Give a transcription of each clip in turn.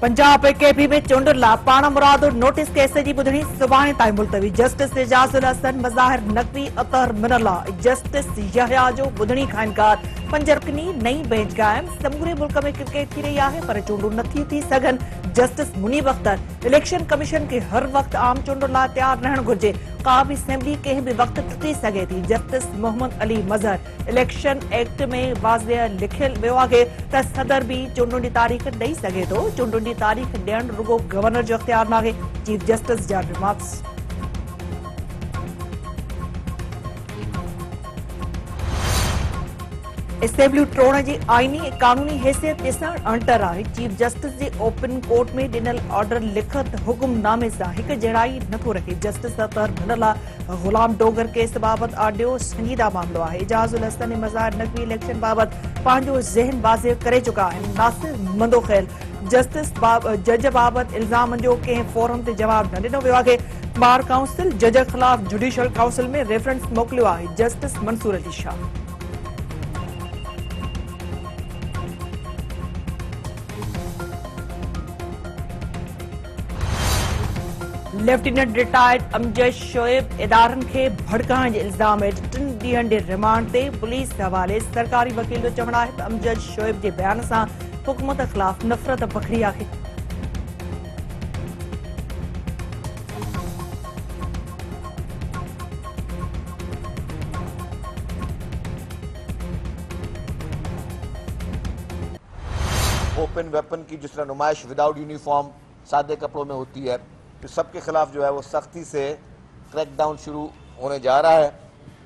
Punjab KP में चूंडुनि लाइ पाण मुराद नोटिस केस जी ॿुधणी सुभाणे ताईं मुलतवी। जस्टिस एजाजुल हसन, मज़ाहिर नक़वी, अतहर मिनल्ला, जस्टिस यहया जो ॿुधणी खां इनकार। 5 रुकनी नई बेंच क़ाइम। समूरे मुल्क में क्रिकेट थी रही है पर चूंडूं नथियूं थी सघनि। Justice Munib Akhtar, election commission के हर वक्त आम चूंडुनि लाइ तैयार रहणु घुर्जे। का भी असेंबली कंहिं भी वक्त टुटी सघे थी। Justice Mohammad Ali Mazhar, election act में वाज़िह लिखियल वियो आहे त सदर भी चूंडुनि जी तारीख़ ॾेई सघे थो। चूंडुनि जी तारीख़ ॾियणु रुगो गवर्नर जो इख्तियार नाहे। चीफ जस्टिस जा रिमार्क्स। असेंबली टोड़ण जी आईनी ऐं कानूनी हैसियत ॾिसण अंटर आहे। Chief justice J open court में ॾिनल ऑर्डर लिखत हुकुमनामे सां हिकु जहिड़ाई नथो रखे। जस्टिस अतहर मिनल्ला गुलाम डोगर केस बाबति आडियो संजीदा मामिलो आहे। एजाजुल हसन ऐं मज़ाहिर नक़वी इलेक्शन बाबति पंहिंजो ज़हन वाज़िह करे चुका आहिनि। नासिर मंदो ख़ैल, जस्टिस जज बाबति इल्ज़ामनि जो कंहिं फोरम ते जवाब न ॾिनो वियो आहे। बार काउंसिल जज ख़िलाफ़ जुडिशल काउंसिल में रेफरेंस मोकिलियो आहे। Justice Mansoor Ali Shah. Lieutenant retired Amjad Shoaib इदारनि खे भड़काइण जे इल्ज़ाम हेठि 3 ॾींहनि जे रिमांड ते पुलिस हवाले। सरकारी वकील जो चवणु आहे त अमजद शोएब जे बयान सां हुकूमत ख़िलाफ़ नफ़रत पखड़ी आहे। ओपन वेपन की जिस तरह नुमाइश विदाउट यूनिफॉर्म सादे कपड़ों में होती है, तो सबके खिलाफ जो है वो सख्ती से क्रैकडाउन शुरू होने जा रहा है।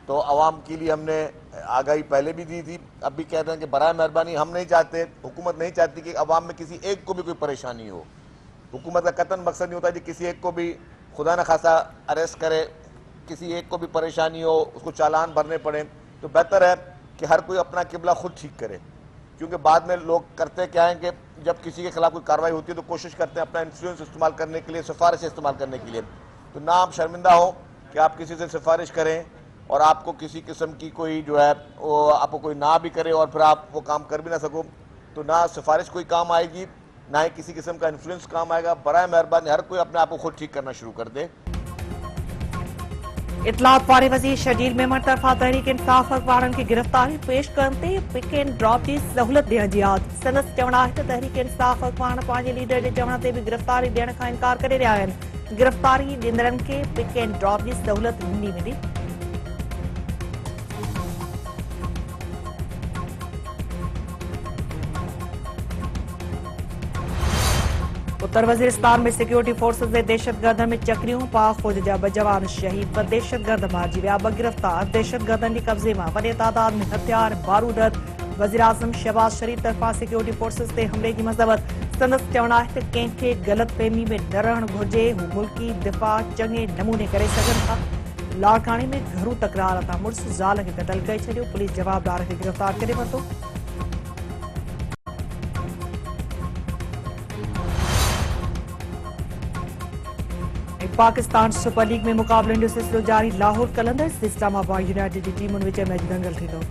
तो आवाम के लिए हमने आगाही पहले भी दी थी, अब भी कह रहे हैं कि बराए मेहरबानी हम नहीं चाहते, हुकूमत नहीं चाहती कि आवाम में किसी एक को भी कोई परेशानी हो। हुकूमत का कतन मकसद नहीं होता कि किसी एक को भी खुदा न खासा अरेस्ट करे, किसी एक को भी परेशानी हो, उसको चालान भरने पड़े। तो बेहतर है कि हर कोई अपना किबला खुद ठीक करे, क्योंकि बाद में लोग करते क्या है कि जब किसी के खिलाफ कोई कार्रवाई होती है तो कोशिश करते हैं अपना इन्फ्लुएंस इस्तेमाल करने के लिए, सिफारिश इस्तेमाल करने के लिए। तो ना आप शर्मिंदा हो कि आप किसी से सिफारिश करें और आपको किसी किस्म की कोई जो है वो आपको कोई ना भी करे और फिर आप वो काम कर भी ना सको, तो ना सिफारिश कोई काम आएगी, ना ही किसी किस्म का इन्फ्लुएंस काम आएगा। बराए मेहरबानी हर कोई अपने आप को खुद ठीक करना शुरू कर दे। इतलात वारे वज़ीर शर्जील मेमन तरफ़ां तहरीक इंसाफ़ अख़बारनि खे गिरफ़्तारी पेश करण ते पिक एंड ड्रॉप जी सहूलियत ॾियण जी आद। संदसि चवणु आहे त तहरीक इंसाफ़ अख़बार पंहिंजे लीडर जे चवण ते बि गिरफ़्तारी ॾियण खां इनकार करे रहिया आहिनि। गिरफ़्तारी ॾींदड़नि खे पिक एंड ड्रॉप जी सहूलियत ॾिनी वेंदी। उत्तर वजीरिस्तान में सिक्योरिटी फोर्सेस ने दहशतगर्दनि में चकरियूं। पाक फौज जा 2 जवान शहीद, 2 दहशतगर्द मारिजी विया, 2 गिरफ़्तार। दहशतगर्दनि जे कब्ज़े मां वॾे तादाद में हथियार बारूद। वज़ीर आज़म शहबाज शरीफ़ तरफ़ां सिक्योरिटी फोर्सेस ते हमले जी मज़म्मत। संदसि चवणु आहे त कंहिंखे ग़लतफ़हमी में न रहणु घुरिजे। हू मुल्की दिफ़ा चङे नमूने करे सघनि था। लाड़काणे में घरू तकरार तां मुड़ुस ज़ाल खे क़तल करे छॾियो। पुलिस जवाबदार खे गिरफ़्तार करे वरितो। पाकिस्तान सुपर लीग में मुक़ाबलनि जो सिलसिलो जारी। लाहौर कलंदर्स इस्लामाबाद यूनाइटेड जी टीमुनि विच में दंगल थींदो।